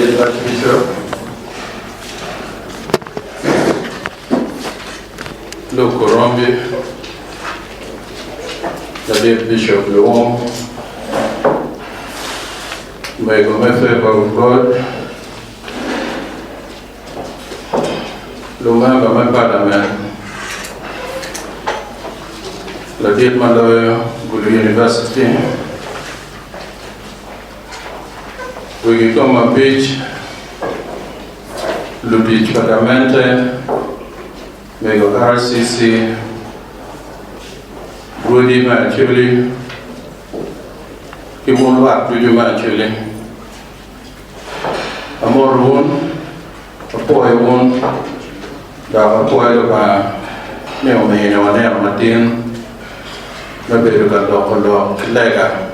late Archbishop, Luke Korombi, the late Bishop Luong, by the favor of God, Lumanga my parliament, the late Maloyo, Gulu University. We come a beach, Lubich Pagamente, Mego RCC, Rudy Manchuli, Kimulwak to you Manchuli, Amor Woon, a boy woon, Dava Poilova, Neo Maino and El Martin, Nabeduka Doko Lega.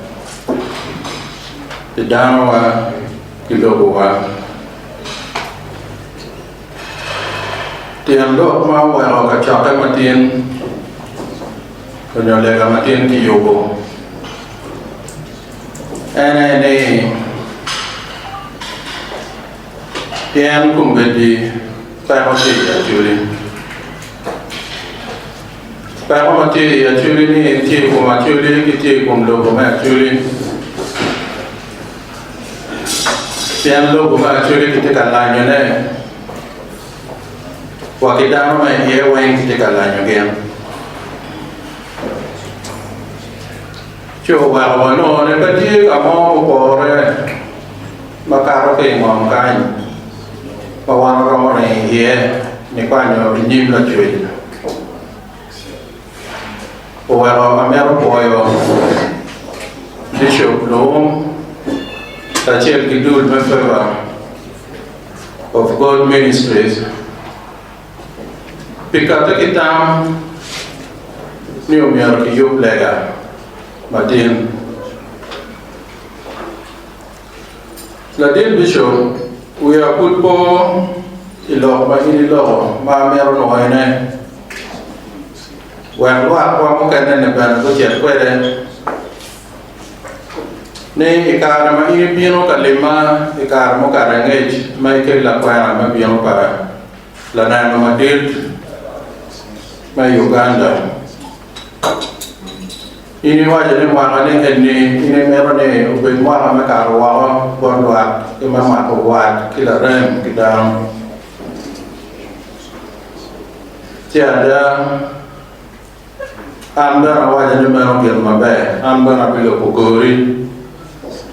The Danawa Kilowa. The Lokma were a Chaka Martin, when your lega Martin Kiyobo. And a Pian Kumbedi, Pamati actually. Pamati actually, Tikum actually, Tikum Lokum actually. Pian lo kuma actually kita kalanyo na wakita mo may ewan kita kalanyo game. Cho wano ne pati kamo pore makaro ke ngom kan pawang ro ne ye ne kwanyo nim la chui. Wano amero boyo Bishop Luong the Chair Gidul member of God Ministries. Pikata kitam New York Yup Lega Martin. Ladin Bishop, we are put po ilo mahilo ma meron oine. When wa mo kanen ban ko jet kwede. Ni ikara ma ini piano kalima ikara mo karangej mai ke la kwa ma piano para la na ma dit mai Uganda ini waje ne wa ne ni ini mero ne ube wa ma karwa bondwa ke ma ma ko wa kila rem kidam tiada anda waje ne mero ke ma be amba na pilo pokori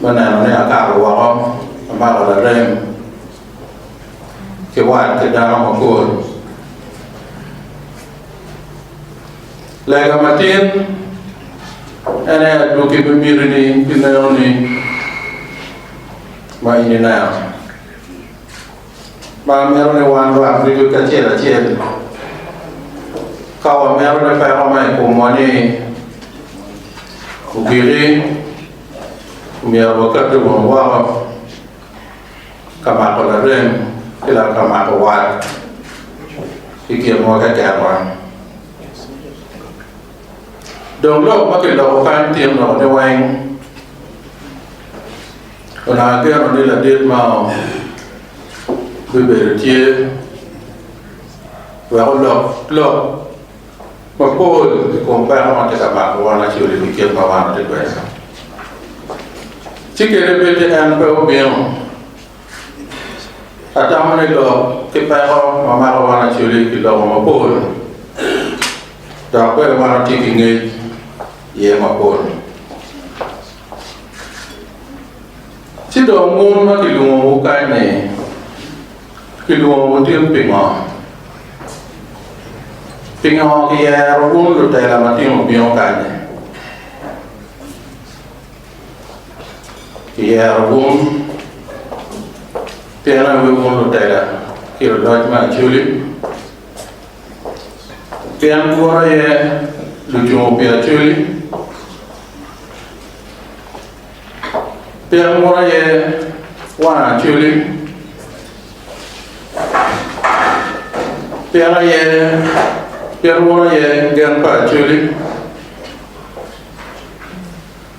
mana ne akar wa ma la rem ke wa ke da ma ko lega matin ana do ke bimirni pinayoni ma ini na ma mero ne wan wa ri ka chela chel ka wa mero ne fa ma ko mo ni ku giri Mia wakati wa kama kola rem kila kama wa ikia mwaka kama donc lo ma ke lo kan tiem no ne wang ona ke no la dit ma bebe tie wa lo ma pol ko pa ma te kama wa na chiuri ikia ma wa na te kwesa Chike repete an pe obion atamane lo ke pa ho mama ro wana chuli ki lo ma pol ta pe wana tiki nge ye ma pol ti do mon ma ki lu mo ka ne ki lu mo tim pinga ki ya ro un lu ta la ma tim obion ka ne Yeah, room. Piano we want to tell here, Lord Julie. Piano for a Lujo Pia Julie. Piano for a one Julie. Piano for a grandpa Julie.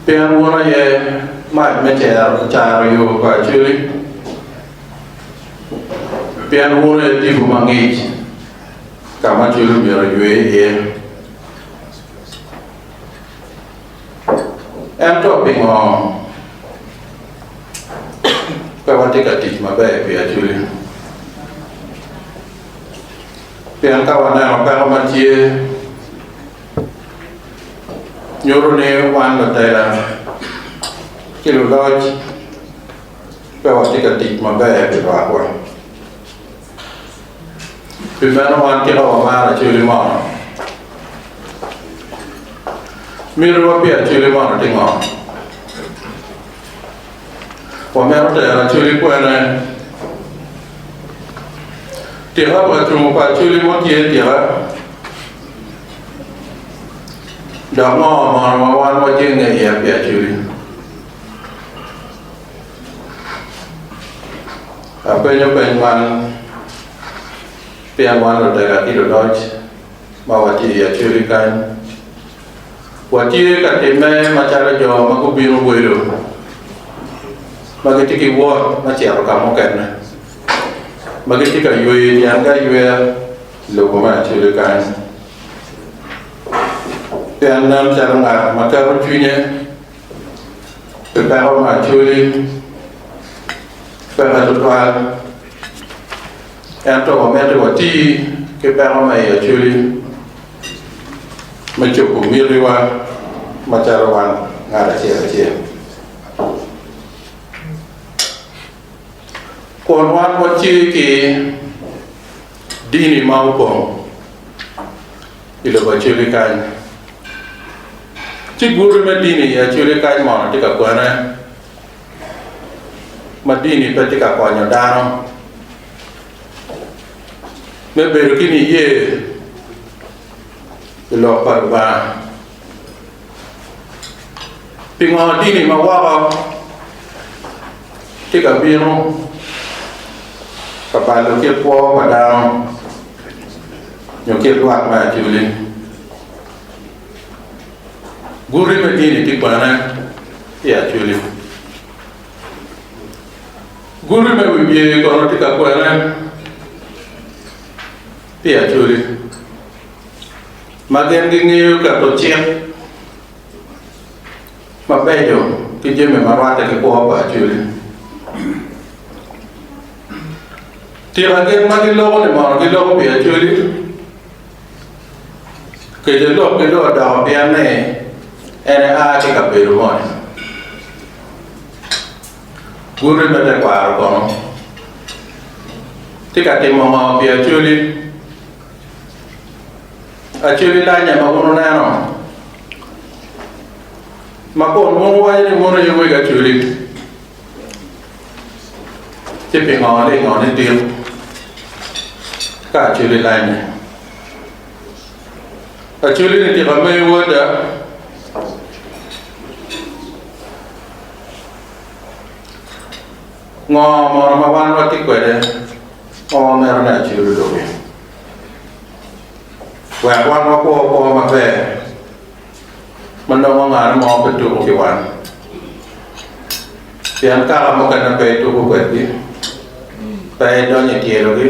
Piano for a mai me che cha rio qua chili pian wone di bumangi kama chulu miro yue e to pingo kawati kati mabe pia chulu pian kawana pa ma tie nyoro ne wan la tela kilo lodge kawati kati mabe pia kwa Primero wan kira wama la chuli mana. Miru wapia chuli mana tingo. Wamero te la chuli kuene. Tira patrumu pa chuli motie tira. Damo mana wan wajeng ne ya pia chuli. Apa nyo penman pian wan lo daga kilo dodge ma wati ya chuli kan wati ka teme ma cara jo ma ko biro buero ma giti ki wo ma ci aro ka mo kan ma giti ka yue yang ga yue lo ko ma chuli kan pian nam cara ma ka ro chune pe pa ma chuli pe ha to to momento wati ke pera mai ya chuli ma choku miriwa ma charawan ngara chia kon wan wati ki dini mau pong ilo ba chuli kan ci guru ma dini ya chuli kan ma ti ka kwana ma dini pe ti ka kwanya dano me beru kini ye lo parba pingo dini mawawa tika biro kapalo ke po padang nyoke luak ma juli guri me dini tikwana ya juli guri me wiye kono tika kwana pia chuli magen gingiu ka to chien mabejo kijeme marwata ke ko pa chuli tira gen magilo ne mar gilo pia chuli ke de lo da pia ne ene a ke ka peru mo guru me de kwaro kono tika te mama pia chuli achuli lanya magono nano makon mo wai ni mo ni we ga chuli tipi ngone dir ka chuli lanya achuli ni tiba me woda ngomor mawan wati kwede ngomor na chuli dobe Wah, wan ko ma be. Mano ngar mo betu ko wan. Pian ka mo kan be tu ko kwedi. Pe do ni tiero gi.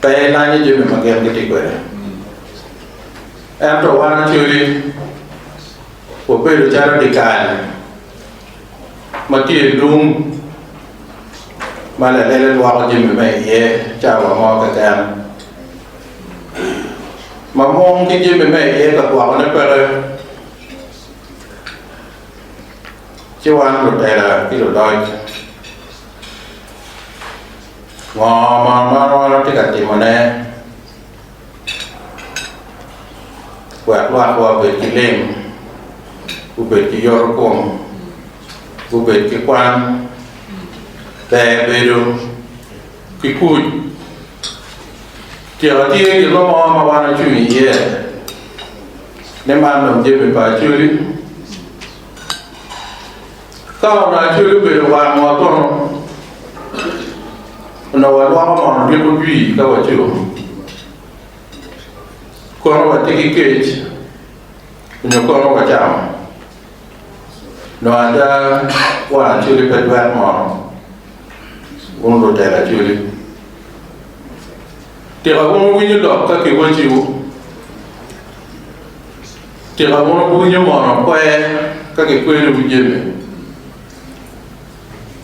Pe na ni ju ma gem ti ko. Em to wan chuli. Ko be do chara di kan. Ma ti lung. Ma le wa ko ji me ye cha wa mo ka kan. Mà mong cái gì mẹ em gặp quả nó phải chứ ăn được đây là cái đồ đôi ngò mà nó cái gì mà nè quẹt loạt qua về cái lem về cái giò cuồng về cái quan về rồi cái cùi Giờ thì cái lo mà bạn nói chuyện gì vậy? Nếu mà làm gì phải phải chuyện Kalau nói chuyện về đồ ăn mà con nó lo mà nó biết con gì các bạn chưa? Con nó phải cái nó con nó phải chạm nó ada chuyện về vật mà con đồ trẻ là chuyện te ga mo winyo do ka ke wajiu te ga mo winyo mo no ko ka ke kwere bujeme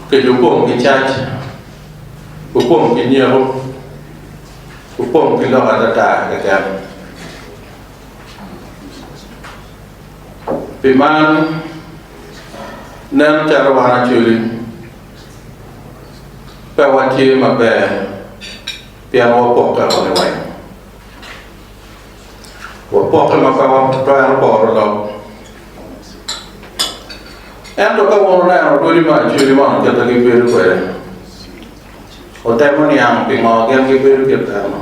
ke jo ko ke church ko ko ke nyero ko ko ke lo ga ta ka piman nan charwana chuli pawati mabe piano pokka ne wai wo pokka ma pa to por lo endo ka wo na ro di ma chuli ma ke ta ke beru ko o temoni ang pingo ke ke beru ke ta no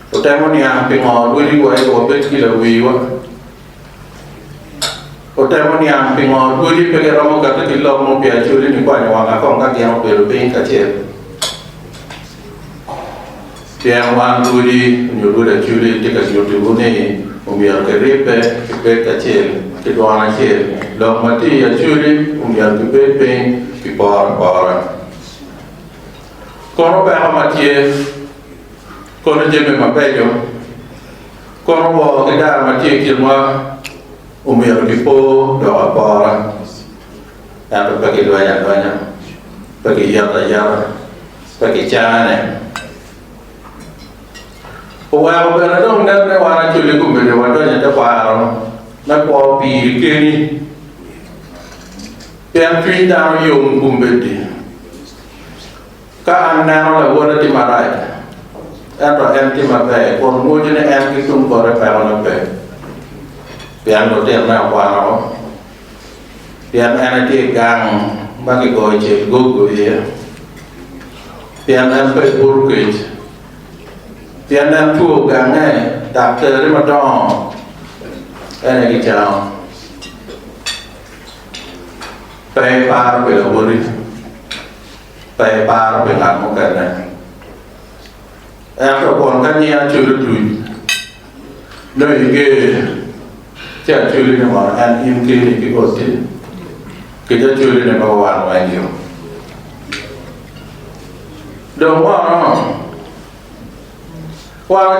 o temoni ang pingo ro di ko ai ko bet ki la wi wa o temoni ang pingo ro di pe ke ro mo ka ta ki lo mo pia chuli ni kwa ni wa ka ko ka ke no beru pe ka che pian wan ro di ni ro da chuli te ka yo tu ne o mi ar ke repe ke pe ka che ke do ana che lo mati ya chuli o mi ar ke pe pe ki par kono pa matie kono jeme mapejo kono wo ke da matie ki ma o mi ar ke po do para ya pa ke do ya pa ke ya pa ke chane o wa ba na dong na wa na chuli ku me wa do ya ta pa ro na ko pi ke ni pian tui da yo ku me ti ka an na la wo na ti ma rai an ro en ti ma pe ko mo je ne en ki tum ko re pa na pe pian do te na wa ro pian an ti gang ba ki go che go ye pian an pe bur ke pian an tu gang ne doctor ma dong en ki chao pe pa pe lo riไปปาเราเป็นหลักของกันนะแอร์ก่อนกันเนี่ยช่วยดูด้วยก็จะช่วยในวันอันอินกินที่ก็ติดก็จะช่วยในบางวันวันเดียวเดี๋ยวว่า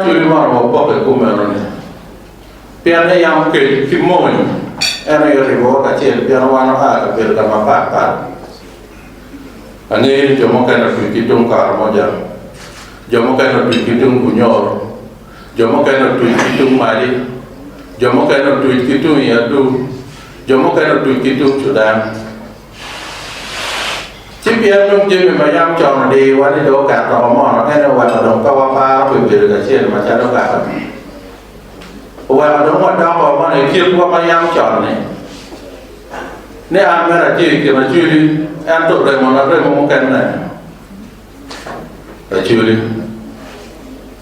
ช่วยมาเราบอกให้กูมาเนี่ยเพียงแต่ยังเกิดขึ้นมั่วอะไรก็ถือว่าการเชื่อเพียงวันละก็เป็นการมาปาดani jomo kana tu kitung kar moja jomo kana tu kitung kunyor jomo kana tu kitung mari jomo kana tu kitung yadu jomo kana tu kitung sudan chipia nung je me mayam chon de wani do ka to mo no kana wa do ka wa pa pu pe ka chen ma cha do ka wa do mo da ko ma ne kir ko mayam chon ne an mera ji ke ma chuli an to re mo na re mo kan na chuli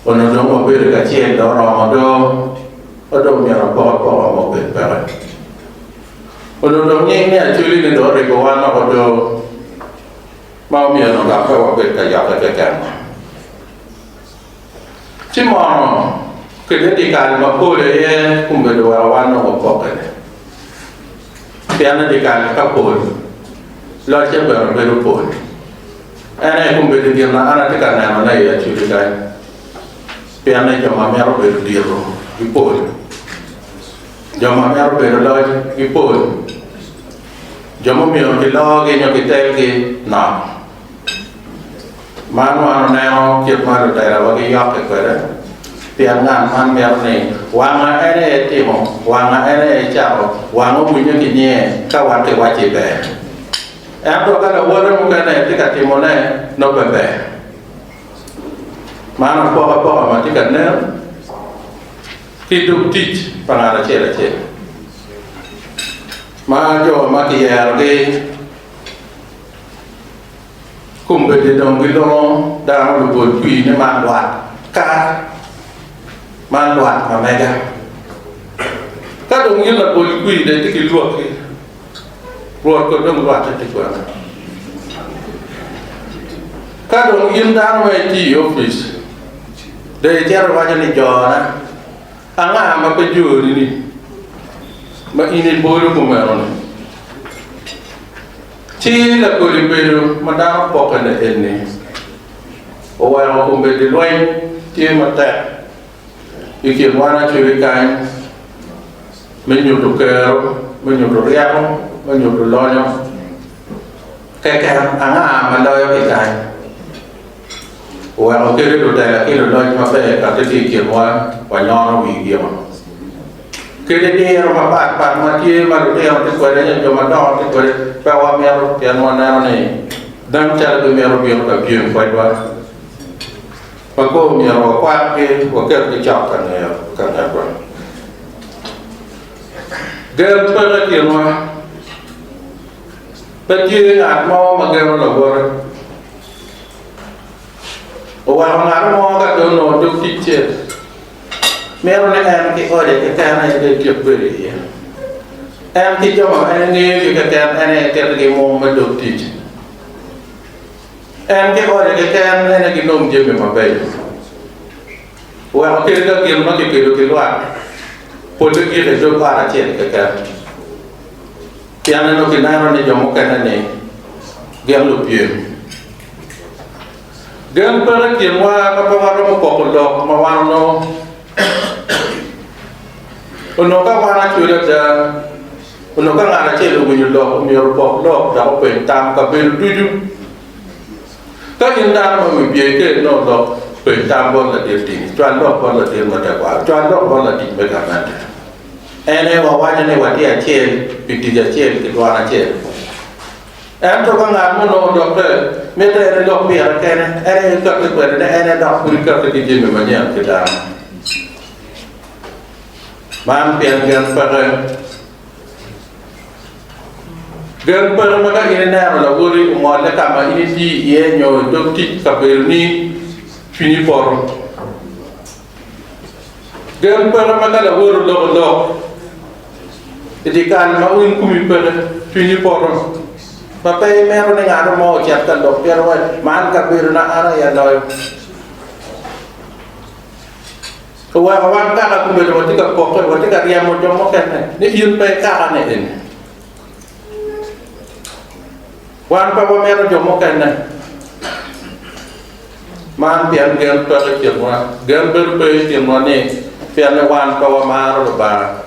ono do mo be ka chen do ro mo do mi ra po mo be pa ono do ni ne chuli ne do re ko wa na ko do ma mi no ga ko be ka ya ka ka chi mo ke de di ka ma po le ye kum be do wa no ko ko ka piano di kali kapol lo che per vero pol ene come di dire ana te kana na ya ci di kai piano che ma mi ero per dirlo i pol già ma mi ero per lo i pol già mo mi ero che lo che no che te che no ma no ne che ma lo dai la che io che quella pian ngan man mer ni wang ene ti mo wang ene cha wang mu nya ki nye ka wan ke wa chi be em to ka la wo mo ka ne ti ka ti mo ne no be be ma no po ma ti ka ne ti du ti pa na la che ma jo ma ki ya de kum be de dong gi lo da lu bo pi ne ma wa ka man loạt mà mẹ ra các đồng nhiên là bồi quỷ để cái luộc còn đông loạt cho cái quán các đồng nhiên đang về chỉ office để theo vào cho nên cho na anh mà cái chùa đi mà in bồi nó cũng mà rồi chỉ là bồi mà đang bọc cái này này ôi mà cũng về đi loay chia mà tẹt ý kiến qua là chuyện cái mình nhiều đồ kêu mình nhiều đồ reo mình nhiều đồ lo nhau cái ăn mà lo cái và cái đồ này là cái đồ lo mà phải cả cái ý kiến qua và nhau nó bị kiểu cái dia rumah pak mati malu dia untuk kuada yang cuma dong untuk kuada bawa meru yang mana ni dan cara tu meru biar tak biar kuada pakai meru kuat ke wakil dicapkan ya kan apa gel pada dia mah pergi atmo magel labor orang orang mau kat dono duk teacher meron em cái ơi để cái này để kịp về em thì cho mà anh nghe cái này cái mồm mà được thì em cái ơi để cái này là cái nôm chưa mà về và cái kiếm nó thì được cái loại phụ nữ kia để cho qua là chuyện cái anh nó cái này nó để cho một cái này game lục tiền game per kiếm qua nó có vào một cột lọc mà vào nó Uno ka wana chura ja uno ka ngara che lu bunyu lo mi ro pok lo da ko pen tam ka be du du ka in da ma mi bie ke no lo pen tam bon la de ti chuan lo bon la de ma da kwa chuan lo bon la di me ka na ene wa ne wa ti a che pi ti ja che ki wa na che em to ka ngara mo no do ke me te lo pi a ke ne ene ka ke ne ene da ku ka ke ti me ma nya ke da mampir gan per maka ini nara la wuri umole kama ini di ye nyo dokti kabirni fini for gan per maka la wuri lo jadi kan ma un kumi per fini for papai mero ne ngaro mo chat kan dok per wa man kabirna ara ya loy kawan tak aku boleh waktu kat pokok waktu kat dia mau jomok kan ni yun pe ka ne en wan pa wa mer jomok kan man pian gen pa ke wa gen ber pe ti mo ne pian wan pa wa mar do ba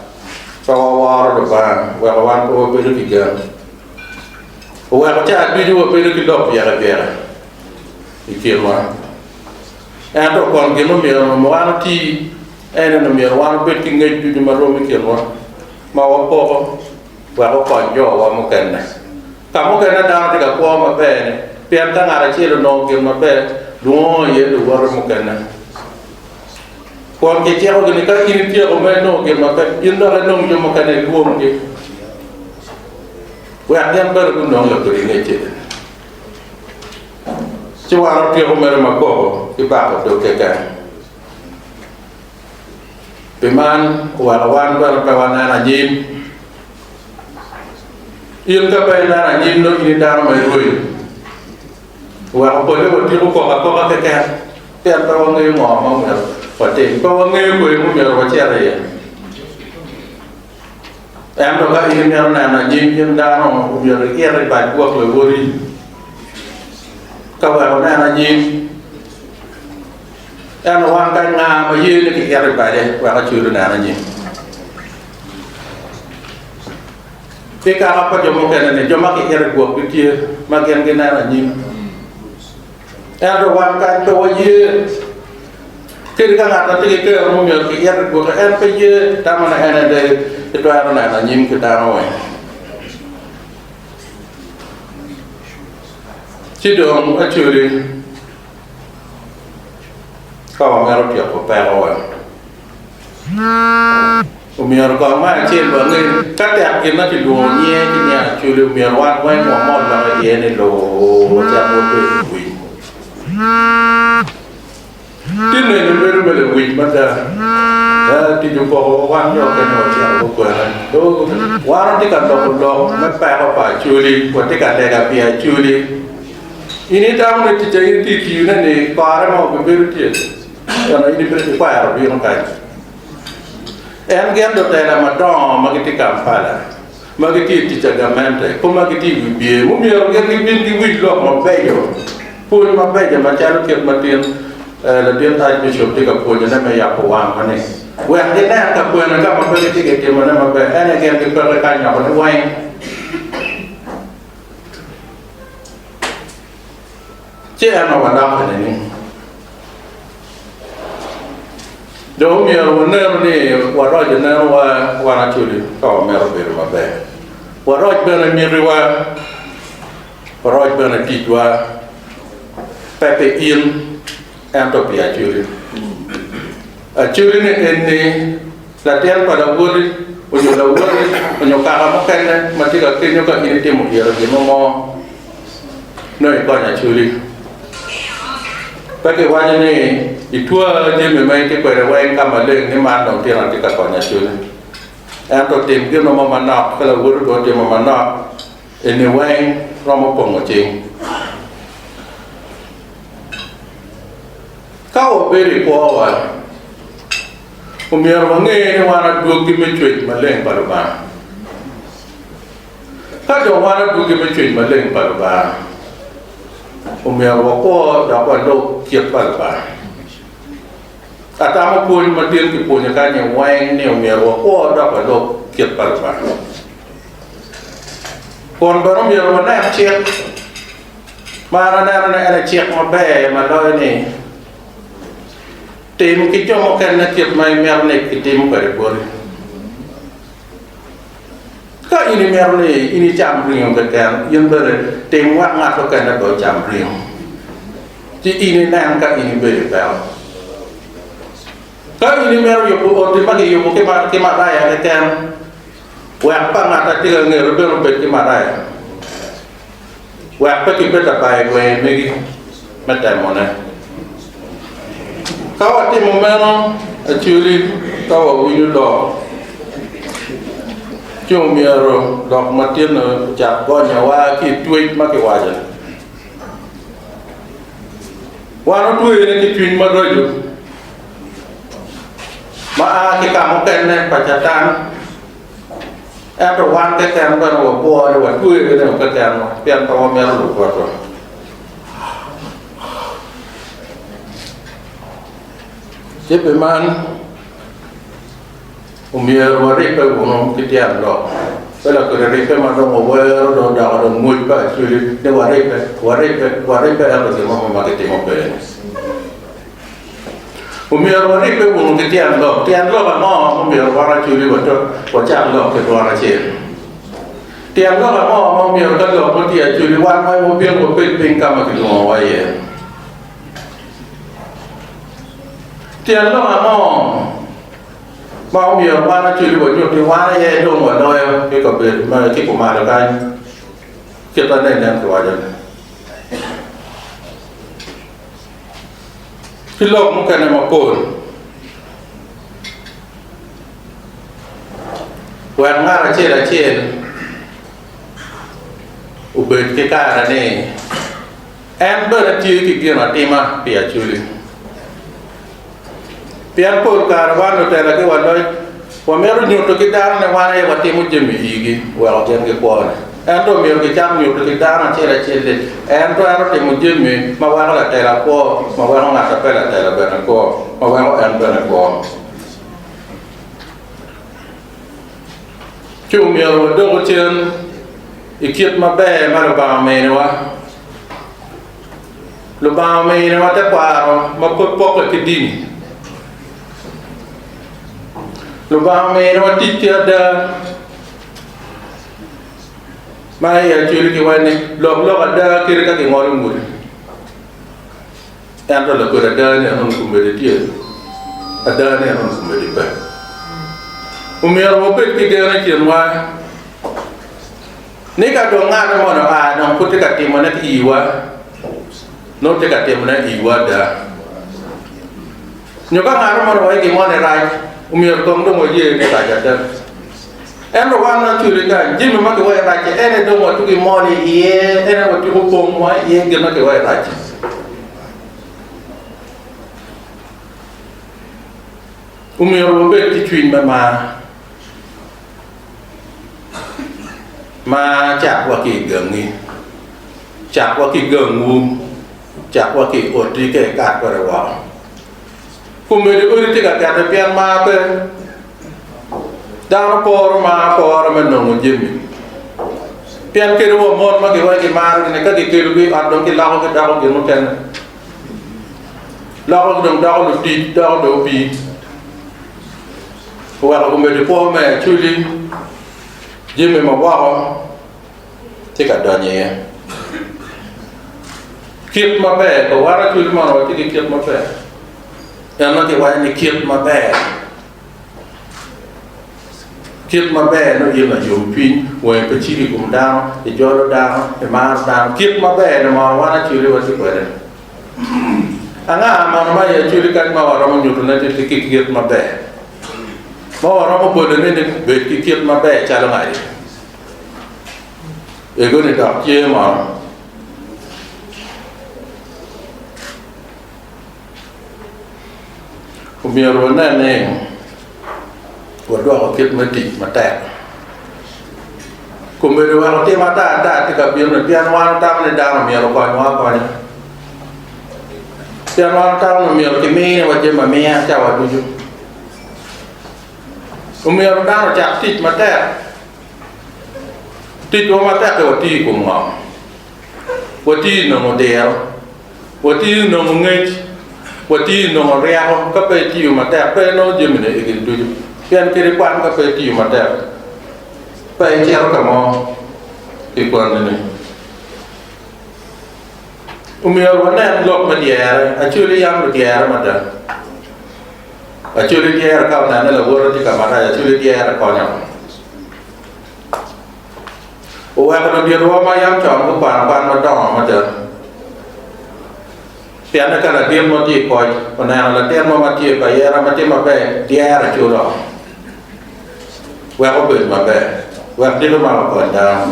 pa wa war do ba wa wan pa wa be ki gen wa ka ta bi do be ki do ya ra ikir wa ando kon gelo mi mo wan ti ene no mi wan bet ki ngej ju ma ro mi kel wa ma wa ko wa ko jo wa mo ken ka mo ken da ta ko ma be ne pian ta ngara chi no ke ma be do ye do wa mo ken ko ke ti ko ni ka ni ti ko me no ke ma be in do la no jo mo ken du mo ke wa yan ber ku no la ko ni che Cuma orang Umar Mako ibarat do keka. Peman walawan berpawana najim. Il kapena najim no ini dar mai rui. Wa apa le wati ko ka keka. Tiap tawang ngi mo mo mo. Wati ko ngi ko mo mer wa chere ya. Em do ka ini mer na najim yin dar no mo yer yer ba ko le wori. Kau orang nak nyim, orang kan ngam aje ni kita berbalik, orang curi nak nyim. Jika apa jomok kan ni, jomok kita buat pikir, makin kita nak nyim. Orang kan tu aje, kita kan ada tiga ke orang mungkin kita buat, pergi, taman ada itu orang nak nyim kita ramai. Sidong acuri kau ngarap dia apa perawan umiar kau mana cil bangun kata kita di dunia ini acuri umiar wan wan ngomong lah dia ni lo macam apa win tini ni beru win macam di jumpa wan yo kan macam apa kan do wan di kantor lo macam apa acuri buat di kantor tapi acuri ini tahu nanti jadi titi ni para mau berbeda karena ini berkuah lebih lengkap. Enggak ada dalam madam magiti kampala, magiti dijaga mente, pun magiti biar, umur orang yang binti wujud mabejo, pun mabejo macam kita matiin la dia ta bi shop ti ka po je na me ya po wang ka ni we de na ka po na ka ma pe ti ke ti ma na ma pe ene ke ti ka ka nya ko ni wai che ana wa da ka ni do mi ro ne ro ni wa ro je na wa na chu li ka me ro be ro ma be wa ro be na mi ri wa ro be na ti wa pe pe in em to pia churi a churi ne enne la tian pada wuri unyo la wuri unyo ka ma kan ma ti ka ke nyo ka ni te mo ya ro mo noi ko nya churi pa ke wa ni i tua je me mai ke ko re wa ka ma le ni ma no ti na ti ka ko nya churi em to tim ke no ma na ka la wuri do te ma na enne wa ro mo po mo ching kau beri kuawan, umiar mangai ni wana dua kime cuit maleng parba. Kau wana dua kime cuit maleng parba. Umiar wako dapat dok kiat parba. Atama pun matian kipunya kanya wang ni umiar wako dapat dok kiat parba. Kon baru umiar wana cek, mana ada cek mabe maloi ni. Tim kita makan nak mai mernek tim peribori. Kau ini mernek ini campring yang berkan, yang ber tim wak ngatakan nak kau campring. Jadi ini nang kau ini beribau. Kau ini mernek yang buat tim bagi yang bukan kemat raya kan. Wak apa ngata tiga ngerubah rubah kemat raya. Wak apa kita dapat gue megi macam mana? Kau ati momeno actually kau winu do cuma miaro dok matin jak go nyawa ki tweet ma ki wajan wano tweet ni ki tweet ma rojo ma ki kamu kene pacatan to wan ke kan ba wo bo wa tweet ni ka kan pian to miaro do ko Jadi man umir wari pe gunung kitian lo, kalau kerja pe man dong awal dong dah dong mui pe sulit de wari pe apa sih mau memakai timok pe. Umir wari pe gunung kitian lo kan mau umir wara sulit wajah lo ke wara cie. Tiang lo kan mau umir kan lo pun dia sulit wan mai mobil pingkam ke rumah waya. Tiang lo mau miêu qua chuyện của chúng tôi qua đây đâu mà nói cái cặp biệt mà cái của mà được anh cái tên này em của anh cái lộc một cái này mà cồn quen nga là trên u bên cái là này em bữa là chưa kịp kia mà tim à bịa chui pian pol karawan hotel ke wadoi wa meru nyoto kita ne wana e wati mu jemi igi wa jen ke ko ne ando meru ke cham nyoto kita na chela chele ando aro te mu jemi ma wa la tela ko ma wa na ta pela tela bena ko ma wa ando na ko chu meru do chen ikiet ma be ma ba me ne wa lu ba me ne wa te kwa ma ko pok ke din lubang me no titia ada mai ya curi kiwane lok ada kira ka ngol mur yang to la ko ada ne on ko me dia ada ne on ko me dia umir mo pe ti ga na kirwa ni ka do nga mo no a no ko te ka ti mo na iwa no te ka ti mo na iwa da nyoka nga mo ro ki mo ne rai umir tong dong oye ni raja dan em lo wana churi kan jimi ma ke wa raja ene dong wa tuki moni iye ene wa tuki pom wa iye ke ma ke wa raja umir wo be ti twin ma chak wa ki geng ni chak wa ki geng ngu chak wa ki oti ke kat wa wa kumbe uri tiga kata pian ma pe dang por menung jimi pian ke ro mon ma ke wa ke mar ne ka ke bi adon ke la ko da ko no ten la ko dong da ko ti da ko bi wa ko me de po me chuli jimi ma wa ko tiga da nye kiếp mà bè có quá ra chuli mà nói cái kiếp mà bè em nói cái quay này kiếp mà bè kiếp mà bè nó yên là dùng pin ngoài cái chi cũng đau thì cho nó đau thì mà đau kiếp mà bè nó mà quá ra chuli vào cái quay này anh mà nó bây giờ chuli cái mà vào nó nhụt lên thì cái kiếp mà bè mà vào nó bơi lên thì về cái kiếp mà bè trả lại để cái này đọc chia mà Kumbiar wana ne wadwa ko kit mati mata kumbe wa te mata ta te ka biar ne pian wan ta ne da mi ro ko ni pian wan ta no mi ro ke me ne wa je ma me cha wa du ju kumbe ro da no cha tit mata tit wa mata ke wa ti ku ma wa ti no mo de wa ti no mo ngai Wati no rea ka pe ti ma ta pe no je me e du pian ke kwan ka pe ti ma ta pe che ka mo e kwan ne umir wana lok ma dia a chuli yang dia ma ta a chuli dia ka na la wor ti ka ma ta a chuli dia ka nya o wa ka dia ro ma yang chong ko kwan ma dong ma ta pian ka la dia mo ti ko ona la dia mo ma ti ka ya ma ti ma pe dia ra chu ro wa ko be ma pe wa ti lo ma ko da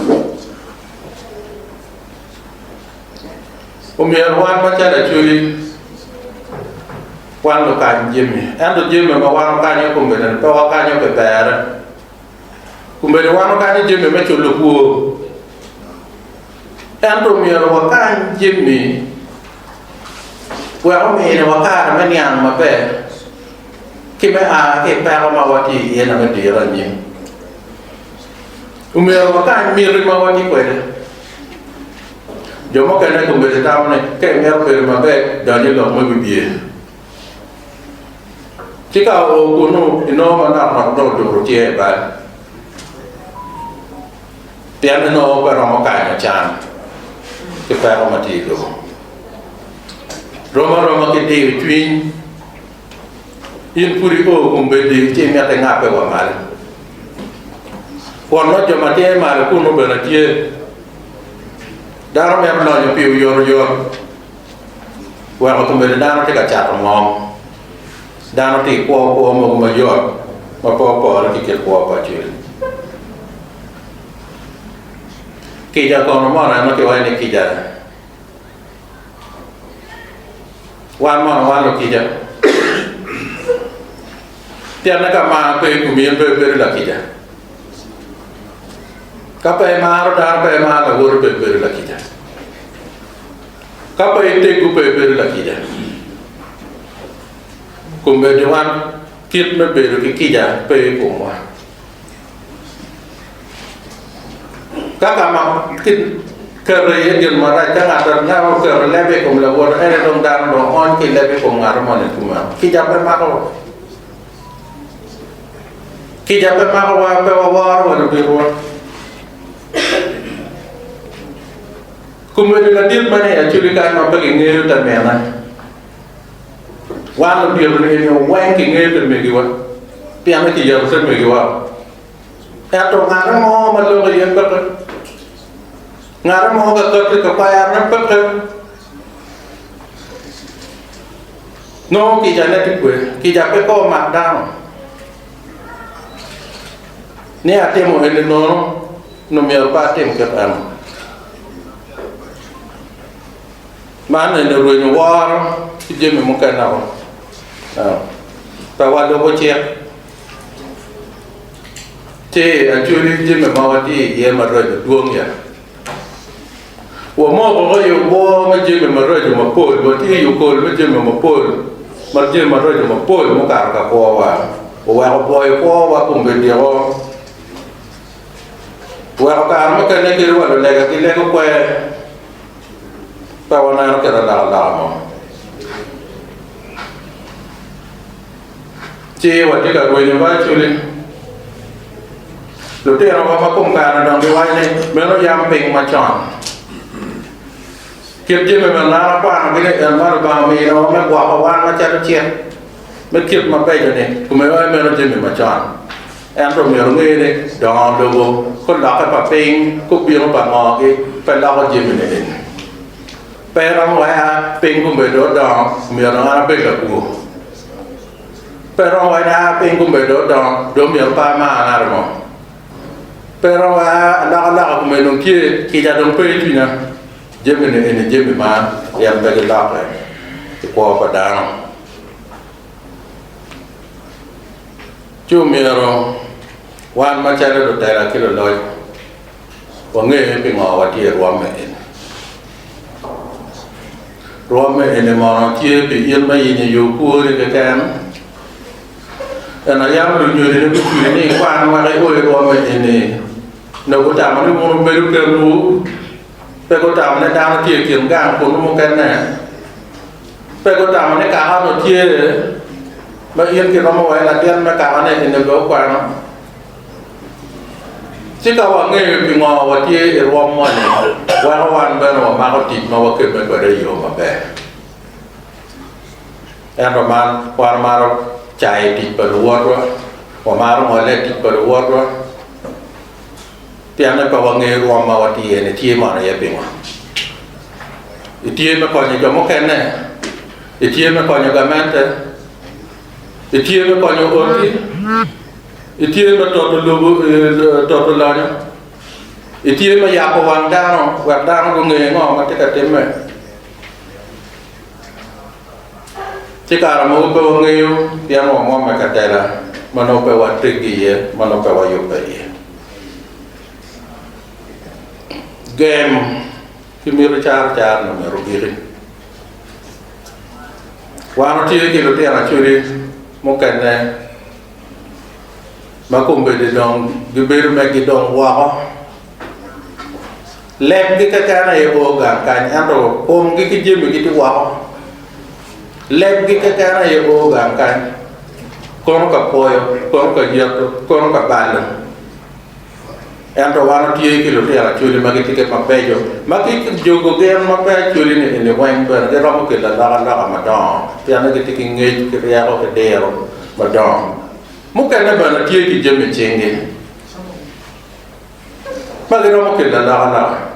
o mi wan ma cha da chu li wan lo ka jim mi an do jim ma wan ka ni ko be na to ka ni pe pe ra ku be wan ka ni jim me chu lo ku an do mi ro ka jim miว่าเขามีในว่าข้าไม่เนียงมาเป็นคิดไม่เก็บแปลมาว่าที่เย็นอะไรดีอะไรยิ่งมีว่าข้ามีเรื่องมาว่าที่เปิดเดี๋ยวมากันในกลุ่มเบสต้าเนี่ยแค่เมื่อเปิดมาเป็นเดี๋ยวนี้เราไม่บีบีที่เขาคุณอินโนมันนักนักโดดดูเจี๊ยบไปเตรียมอินโนไปรอมาไก่มาจานที่แปลมาที่ดูRoma ke de twin in puri o kumbe de che mi ata ngape wa mal kono jo mate mal ku no bana tie daro me no yo piu yo wa ko kumbe daro te ka cha ngom daro ti ko mo ma yo ma po ra ki ke ko pa che ki ja ko no ma na ke wa ni ki ja wan lo kija tiap nak ma pe kumien pe la kija ka pe ma ro dar pe ma la wor pe la kija ka pe te ku pe la kija kumbe de wan kit me pe ki kija pe ku ma ka ma kit kerja yang mana jangan ada nama kerja lebih kum lewat ada dong dan dong on kita lebih kum ngaruman itu mah kita bermakro apa war war biru kemudian lanjut mana ya curi kan apa ingin dan mana walau dia ini wang ingin dan megiwa tiang itu jauh sen megiwa atau ngaruh mau malu yang berker ngaram mo ga to ka payar na pek no ki jana ti kwe ki jape ko mak dang ni ate mo ele no mi pa tem ke am man ne ru ni war ki je me mo ka na pa wa do ko che a chu ni je me ma wa ti ye ma ro de duong ya我摸过有我们这边嘛热就嘛破，我听有过我们这边嘛破， marjin maro de mapo mo kar ka ko wa ko kum be dio wa ka ma ka ne ki wa le ka ki le ko pa wa na ka da mo chi wa ti ka ro ni ba chu le lo te ro ma kum ka na dong bi wa ni me no yam ping ma chon kiếp chứ mình là qua cái này mà vào mình nó mới quả qua nó chơi nó chia mới kiếp mà bây giờ này của mình ơi mình nó chơi mình mà chọn em rồi mình nghe đây đó đâu con lọc cái bà pin cúp biếng bà mò cái phải lọc cái gì mình này phải làm vậy à pin của mình đó mình nó bây giờ của phải làm vậy à pin của mình đó mình ba mà là rồi phải làm vậy à lọc của mình đồng kia khi ra đồng phê chứ nè jemi ini jemi ma yang bagi lapai ko padang cumiro wan ma cara do tera kilo loy wange pingo wati ruame ini ma tie bi yen ma yin yu ku ri ke kan ana yam ru nyu ni ku ni kwan ma dai oi ruame ini no ko ta ma ni mo be ru ke ruไปก็ตามในดาวเทียเกี่ยงก้างคนมุ่งกันน่ะไปก็ตามในกาหาเทียมาเอียนกี่เรามาไว้ละเดียนมากาในเห็นเบลกว่าเนาะที่เขาว่าเงี้ยปีงอว่าที่รวมมันว่าวันเบลว่ามาเขาติดมาว่าเกิดมันก็ได้อยู่มาแบบแอนประมาณวันมาเราใจติดประวัติว่ามาเราหมดเลยติดประวัติว่าtiang na pawangi ruam mawati ene tie mana ya bima itie me konya jomo kene itie me konya gamente itie me konya oti itie me toto lanya itie me yapo wandano ko ngengo mate ka temme tikara mo pe wangi tiang mo me ka tela mano pe watrigi ye mano pe wayope ye game kimiro char no mero giri wano tie ki lo tiara churi mo kenne ma kumbe de dong giberu me ki dong wa lem ki ka kana e bo ga kan ando kom ki jemi ki ti wa lem ki ka kana e bo ga kan kono ka poyo kono ka yato kono ka balo en to wana tie ki lo tiara chuli magi tike mapejo magi jogo gen mape chuli ni wan ber de ro ke la ma don tiana ki tike nge ki ya ko de ro ma don mu ka na ba na tie ki jeme chenge magi ro ke la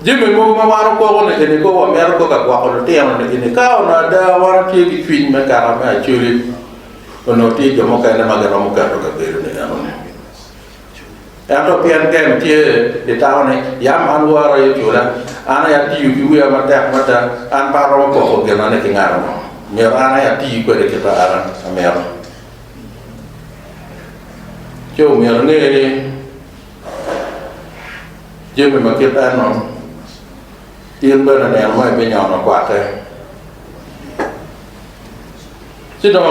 jeme mo ma wana ko ne ni ko wa mer ko ka kwa ko tiana ni ka ona da wana tie ki twin me ka ma chuli ono ti jo mo ka na ma ga mo ka to ka beru ne ano ne ya to pian kem tie de ta ne yam an wa ra yo la ana ya ti yu ya ma ta an pa ro ko ge na ne ki ngara mo me ana ya ti ko de ke ta ara me ra jo me ne je me ma ke ta no tiên bên là đèn mai bên nhỏ nó quạt thôi chứ đâu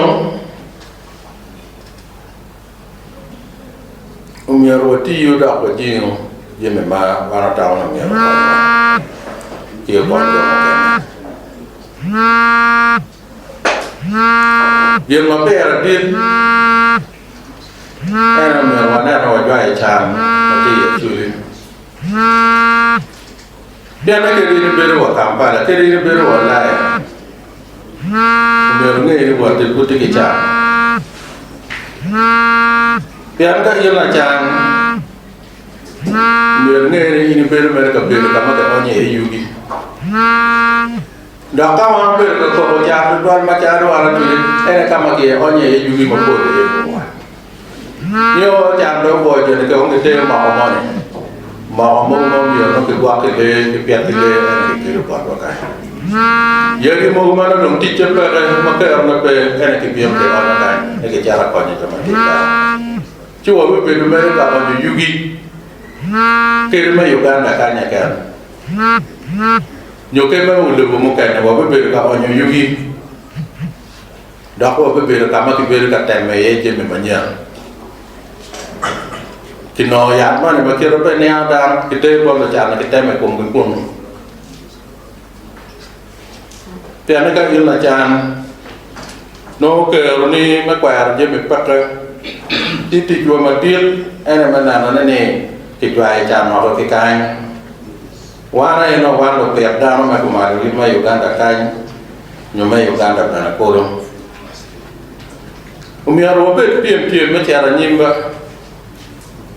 ông nhà rồi ti yêu đọc cái gì không giờ mình mà nó trao làm nhà kia còn giờ giờ mà bé là tiên cái là mình mà nè rồi vay chàng mà ti chui dia nak kiri beru kampa lah kiri beru lai beru ni buat putih kicap dia nak ialah cang beru ni ini beru mereka beru kama kan onye yugi dah kama beru kau jatuh tuan macam orang tu kama dia onye yugi mampu dia yo cang dong boy jadi kau kita mau ni mau dia nak keluar ke piat ke kehidupan wakai. Jadi mau mana dong teacher pada maka orang pe enak ke piat ke orang lain. Ini cara kau ni teman kita. Cuba berbeza mereka kalau yugi. Kerana Uganda kan ya kan. nhiều cái mà udah mau kayak apa beda kalau nyugi dak apa beda kama beda kata meye je memangnya kino ya mana makir apa ni ada kita boleh jalan kita mekum kumpul tiada kan ilah jalan no ke ni makwar je mepakai titi jual matil mana ni kita jalan apa kita wana ino wano pe dano ma kumari lima Uganda kai nyuma Uganda na kolo umiaro be piem metiara nyimba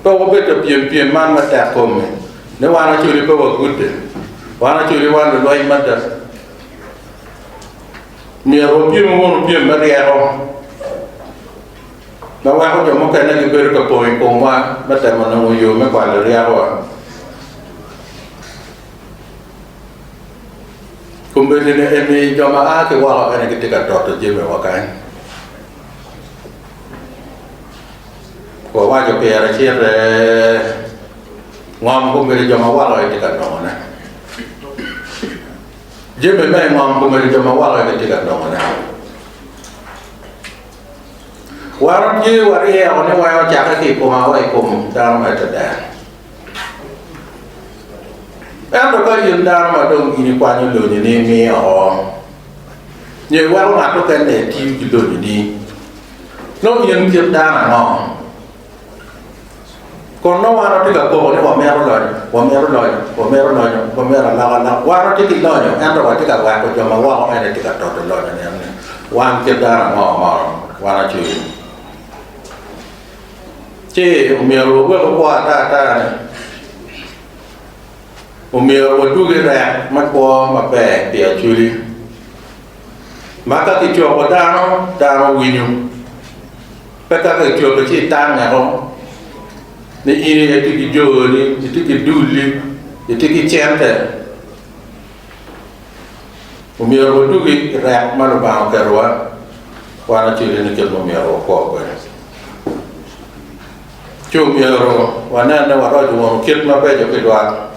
pa wobe to piem man mata kome ne wana churi pa wagude wana churi wana loi mata miaro piem mariaro na wa ko jomo kana ke ber ka poi komwa mata mano yo me kwa riaro kumbeli ni emi jamaah ke wala ene ketika dokter jeme wakai ko wajo ke ara chere ngam kumbeli jamaah wala ketika dongana jeme me ngam kumbeli jamaah wala ketika dongana waram ji wari ya one wa ja ke ko ma wa ko dalam ada em có yên đa mà đông ini qua như lừa như này mi ở nhiều quá nó có cái để tiêu như lừa như đi nó yên yên đa là nó còn nó qua nó thì cả cổ nó bỏ mẹ nó là qua nó thì nó nhở em rồi thì cả qua cho mà qua hôm nay thì cả trò rồi này em này qua yên đa là nó qua nó chịu chứ miêu rồi qua ta umir waktu gerak makwa mape dia curi maka kicau dano winyu peka kicau kecil tang ngaro ni ini itu kicau ni itu kiduli itu kicente umir waktu gerak mana bang kerwa wana curi ni kelmo umir wakwa cuma umir wana waro cuma kit mape jadi dua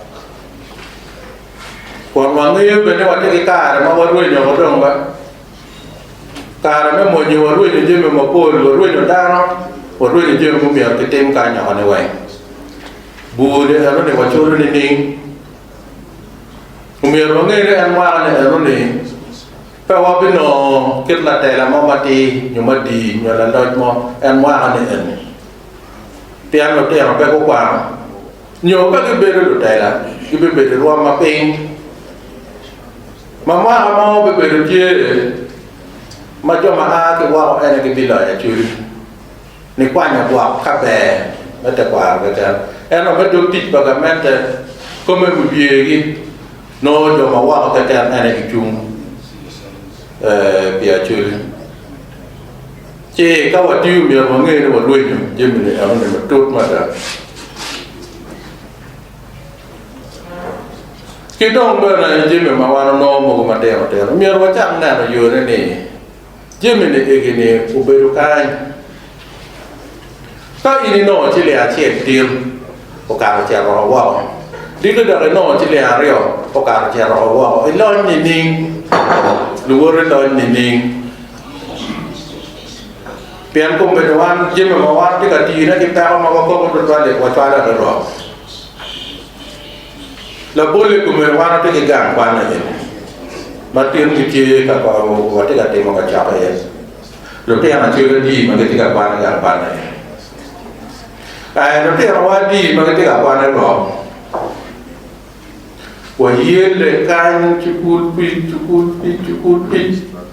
còn mà người bên đây cái cá mà vào đuôi nhiều có ba cá nó mua nhiều vào đuôi thì chơi mà bồi vào đuôi nó đa nó vào đuôi thì chơi cũng nhiều cái tem cá nhỏ này vậy bù để nó để vào chỗ nó ninh cũng nhiều nó nghe ăn hoa này nó này phải vào bên nó kết là tệ là mau mati nhiều mà đi nhiều là đôi mau ăn hoa này ăn tiền nó phải có quà nhiều các cái bên đó tệ là cái bên đó qua mà pin mama mau berbeda macam mana keluar orang yang bila ya curi ni kuanya buat kafe mata kuar kata orang betul tidak bagaimana kau membiayai no jom awak kata orang yang cung biar curi cik kau tiu biar mengenai buat duit je ni orang yang betul mata kita orang je memang orang normal macam macam. Miar macam mana you ni? Je ni begini uberukai. Kau ini no cilia cek deal, pokar cero wow. Di tu dari no cilia rio, pokar cero wow. Ilon nining, luar ilon nining. Pian kumberuan je memang orang tiga tiga kita orang mau kumberuan le, wajah ada roh. La boleh kumerwana te gang pana ye matin kiti ka ko wate ka te mo ka chapa ye lo te ana chira di ma ke ka pana gang pana ye ai lo te ana wadi ma ke ka pana ro wa ye le kan chukul pi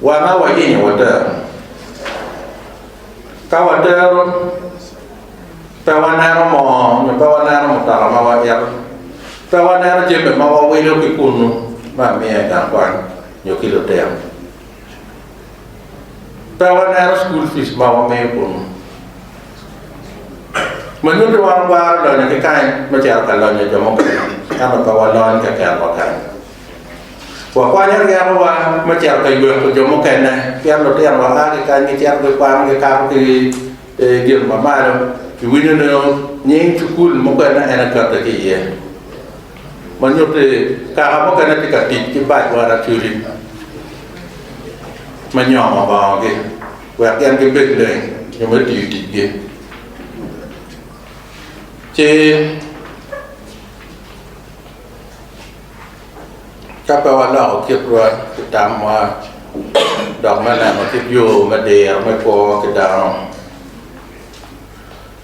wana wa ye wata ka wata ro pa wana ro mo pa wana ro mo ta ma wa ya Kawan yang je memang awal itu kikunu, mami yang kawan nyokil hotel. Kawan yang school fees mau mepun. Menurut orang baru dah nak kai macam kalau ni jomong kan kawan lawan kakak makan. Wakanya dia bawa macam kai ber jomong kan nah, kian hotel wah kai ni kian berkuang kakak di game mama tu. Ibu ni nyeng cukul mungkin anak kata dia. Menurut kalau kena dikati kibat warak curi, menyong apa ke, wakian kebet leh, yang berdidik ke. Kapal walau kira pertama, dak mana masih yo, madai, mereka kedang.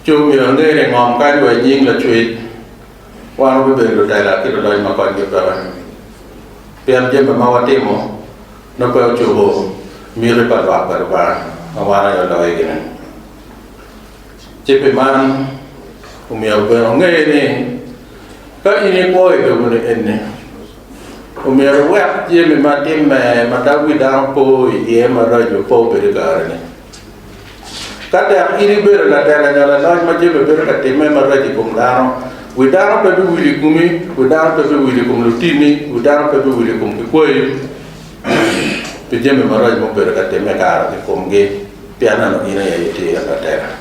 Cuma yang ni ngom kan dua jing la cuit. Wang lebih beru daerah kita dah makan kita. Pian je memawati mo, nampak cubo mirip pada apa pada awana yang dah ini. Cepeman, umia beru ni, kan ini boy beru ini. Umia web je memati mata widang po, ia merajuk po berikar ni. Kata ini beru daerah jalan lain macam beru kata merajuk kumdano. Widara pepe wili kumi, widara pepe wili kum lutini, widara pepe wili kum kikoi. Pijame maraj mo pera kate mekara ke kumge piana no ina ya iti ya katera.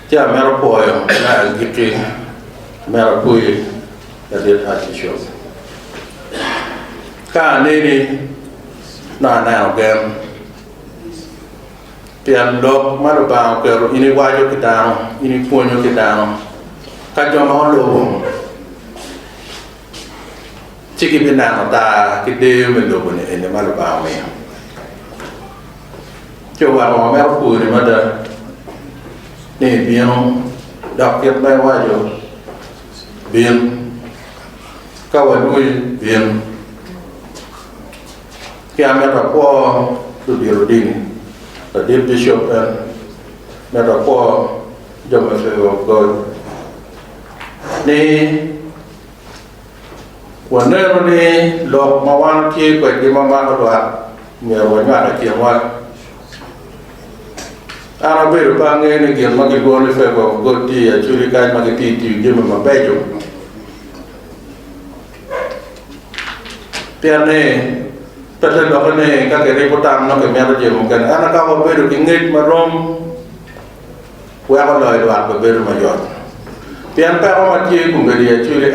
Tia mero poyo na giti mero pui ya dia hati show. Ka nini na gem. Pian dok malu bang keru ini wajib kita, ini punyo kita. Kajong malu. Ciki binang ta kita melu ini malu bang me. Coba orang melu pun ni mana. Ni pian dok kita mai wajib. Pian kawan dui pian. Kiamat apa tu dirudin. The bishop and metaphor Jamafe of God. Ni whenever ni lock Mawan keep by the Mamma, near one man at what Arabic Bangin again, Maggie Bonnie Favor of God tea, a Churikai Magati to give him a bedroom. Piane. Tapi kalau ni kakek repotan nak kemer je mungkin. Anak kau beru ingin marom, kau loi doa beru major. Pian kau mati kumberi curi.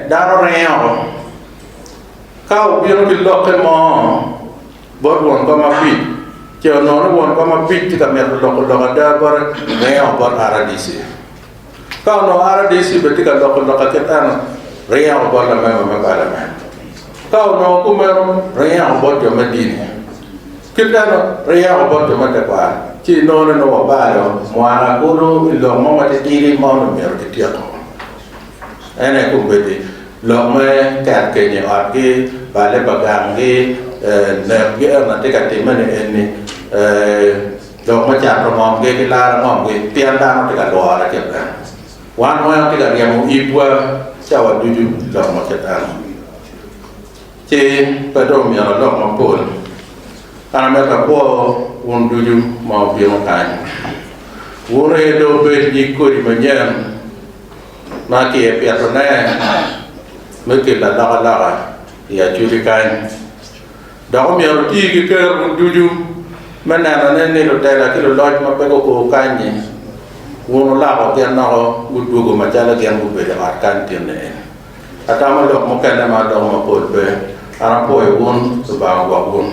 Daro real. Kau biar kita kemana? Buat kau mati. Jauh nol kau mati kita mer lok ada ber real ber aradisi. Kau no aradisi berarti kalau kita real ber nama macam. Kau no kumero rea obot yo medini. Kita no rea obot yo matakwa. Ci no no balo mwana kuru lo mama te tiri mo no mer te tiato. Ene kumbedi lo me kat ke ni ati bale bagang ge ne ge na te ka te mane eni lo ma cha mom ge la mom ge tian da no te ka do ara ke ka. Wan mo te ka riamu ibwa chawa duju lo ma cha ta. Ci pedom ya lok mampun. Karena mereka buat unduju mau biang kain. Wure do bet jikut menyen. Maki epiatone. Mungkin dah ya curi kain. Dah om ya roti kita unduju. Mana nene lo tera kilo loj mapeko ko kainnya. Wure lah kian nak udu go macam lagi yang berbeda arkan tiene. Atau malu mungkin nama dong mampun be. Anak boy pun sebab gua pun